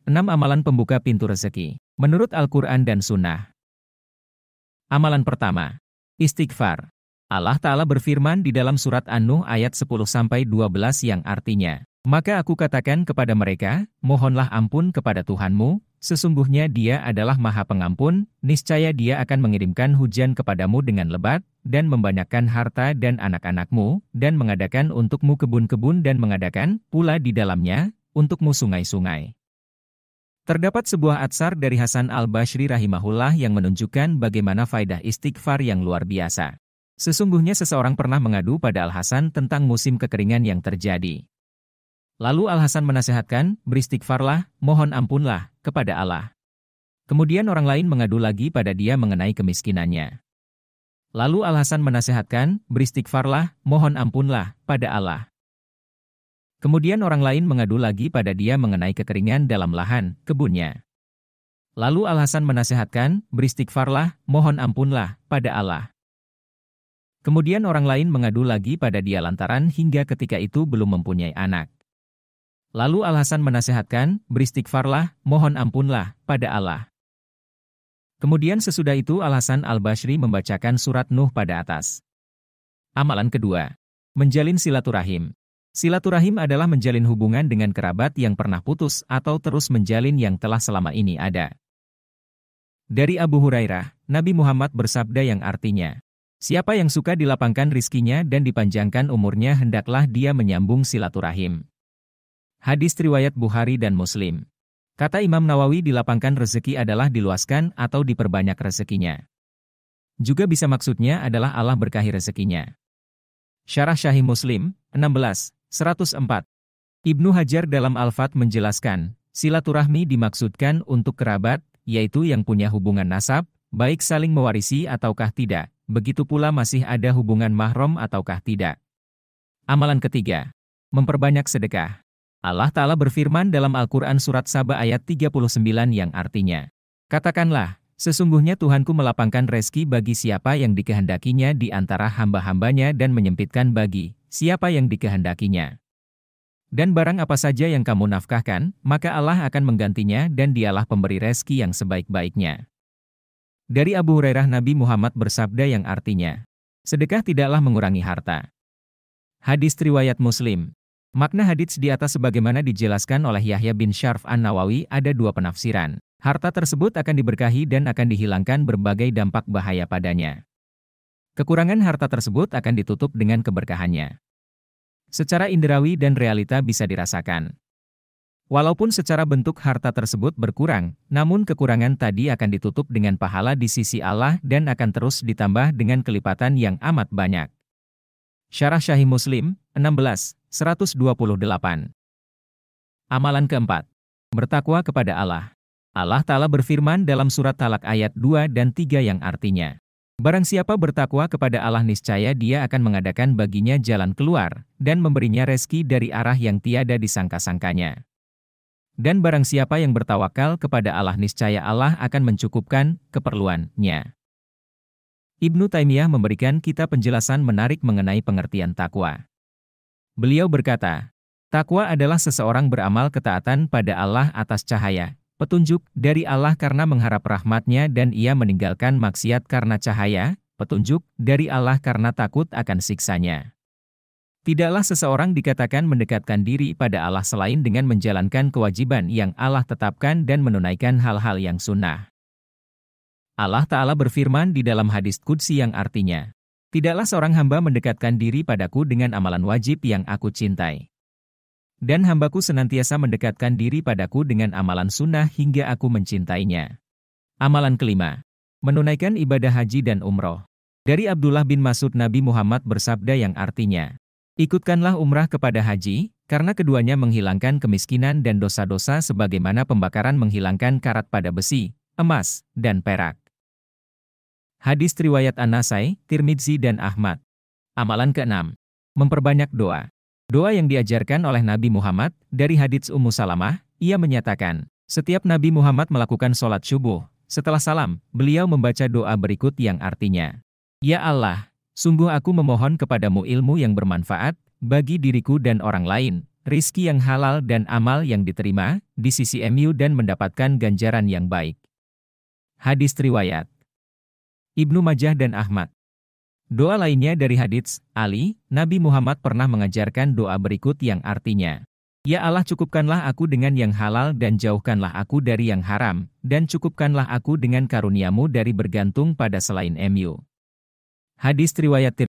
6 amalan pembuka pintu rezeki. Menurut Al-Quran dan Sunnah. Amalan pertama. Istighfar. Allah Ta'ala berfirman di dalam surat An-Nuh ayat 10-12 yang artinya, "Maka aku katakan kepada mereka, mohonlah ampun kepada Tuhanmu, sesungguhnya Dia adalah Maha Pengampun, niscaya Dia akan mengirimkan hujan kepadamu dengan lebat, dan membanyakkan harta dan anak-anakmu, dan mengadakan untukmu kebun-kebun dan mengadakan pula di dalamnya, untukmu sungai-sungai." Terdapat sebuah atsar dari Hasan al-Bashri rahimahullah yang menunjukkan bagaimana faedah istighfar yang luar biasa. Sesungguhnya seseorang pernah mengadu pada Al-Hasan tentang musim kekeringan yang terjadi. Lalu Al-Hasan menasihatkan, beristighfarlah, mohon ampunlah, kepada Allah. Kemudian orang lain mengadu lagi pada dia mengenai kemiskinannya. Lalu Al-Hasan menasihatkan, beristighfarlah, mohon ampunlah, pada Allah. Kemudian orang lain mengadu lagi pada dia mengenai kekeringan dalam lahan, kebunnya. Lalu Al-Hasan menasihatkan, beristighfarlah, mohon ampunlah, pada Allah. Kemudian orang lain mengadu lagi pada dia lantaran hingga ketika itu belum mempunyai anak. Lalu Al-Hasan menasihatkan, beristighfarlah, mohon ampunlah, pada Allah. Kemudian sesudah itu Al-Hasan al-Bashri membacakan surat Nuh pada atas. Amalan kedua. Menjalin silaturahim. Silaturahim adalah menjalin hubungan dengan kerabat yang pernah putus atau terus menjalin yang telah selama ini ada. Dari Abu Hurairah, Nabi Muhammad bersabda yang artinya, siapa yang suka dilapangkan rizkinya dan dipanjangkan umurnya hendaklah dia menyambung silaturahim. Hadis riwayat Bukhari dan Muslim. Kata Imam Nawawi dilapangkan rezeki adalah diluaskan atau diperbanyak rezekinya. Juga bisa maksudnya adalah Allah berkahi rezekinya. Syarah Syahih Muslim, 16/104. Ibnu Hajar dalam Al-Fath menjelaskan, silaturahmi dimaksudkan untuk kerabat, yaitu yang punya hubungan nasab, baik saling mewarisi ataukah tidak. Begitu pula masih ada hubungan mahram ataukah tidak. Amalan ketiga. Memperbanyak sedekah. Allah Ta'ala berfirman dalam Al-Quran surat Saba ayat 39 yang artinya, katakanlah, sesungguhnya Tuhanku melapangkan rezeki bagi siapa yang dikehendakinya di antara hamba-hambanya dan menyempitkan bagi siapa yang dikehendakinya. Dan barang apa saja yang kamu nafkahkan, maka Allah akan menggantinya dan dialah pemberi rezeki yang sebaik-baiknya. Dari Abu Hurairah Nabi Muhammad bersabda yang artinya, sedekah tidaklah mengurangi harta. Hadis riwayat Muslim. Makna hadits di atas sebagaimana dijelaskan oleh Yahya bin Syarf an-Nawawi ada dua penafsiran. Harta tersebut akan diberkahi dan akan dihilangkan berbagai dampak bahaya padanya. Kekurangan harta tersebut akan ditutup dengan keberkahannya. Secara indrawi dan realita bisa dirasakan. Walaupun secara bentuk harta tersebut berkurang, namun kekurangan tadi akan ditutup dengan pahala di sisi Allah dan akan terus ditambah dengan kelipatan yang amat banyak. Syarah Syahih Muslim, 16/128. Amalan keempat. Bertakwa kepada Allah. Allah Ta'ala berfirman dalam surat Talak ayat 2 dan 3 yang artinya, barang siapa bertakwa kepada Allah niscaya Dia akan mengadakan baginya jalan keluar, dan memberinya rezeki dari arah yang tiada disangka-sangkanya. Dan barang siapa yang bertawakal kepada Allah niscaya Allah akan mencukupkan keperluannya. Ibnu Taimiyah memberikan kita penjelasan menarik mengenai pengertian takwa. Beliau berkata, takwa adalah seseorang beramal ketaatan pada Allah atas cahaya petunjuk dari Allah karena mengharap rahmat-Nya dan ia meninggalkan maksiat karena cahaya petunjuk dari Allah karena takut akan siksa-Nya. Tidaklah seseorang dikatakan mendekatkan diri pada Allah selain dengan menjalankan kewajiban yang Allah tetapkan dan menunaikan hal-hal yang sunnah. Allah Ta'ala berfirman di dalam hadis qudsi yang artinya, tidaklah seorang hamba mendekatkan diri padaku dengan amalan wajib yang aku cintai. Dan hambaku senantiasa mendekatkan diri padaku dengan amalan sunnah hingga aku mencintainya. Amalan kelima, menunaikan ibadah haji dan umroh. Dari Abdullah bin Mas'ud Nabi Muhammad bersabda yang artinya, ikutkanlah umrah kepada haji, karena keduanya menghilangkan kemiskinan dan dosa-dosa sebagaimana pembakaran menghilangkan karat pada besi, emas, dan perak. Hadis riwayat An-Nasai, Tirmidzi dan Ahmad. Amalan keenam, memperbanyak doa. Doa yang diajarkan oleh Nabi Muhammad, dari hadits Ummu Salamah, ia menyatakan, setiap Nabi Muhammad melakukan sholat subuh, setelah salam, beliau membaca doa berikut yang artinya, ya Allah, sungguh aku memohon kepadamu ilmu yang bermanfaat, bagi diriku dan orang lain, rizki yang halal dan amal yang diterima di sisi MU dan mendapatkan ganjaran yang baik. Hadis riwayat Ibnu Majah dan Ahmad. Doa lainnya dari hadits Ali, Nabi Muhammad pernah mengajarkan doa berikut yang artinya, Ya Allah, cukupkanlah aku dengan yang halal dan jauhkanlah aku dari yang haram, dan cukupkanlah aku dengan karuniamu dari bergantung pada selain MU. Hadis riwayat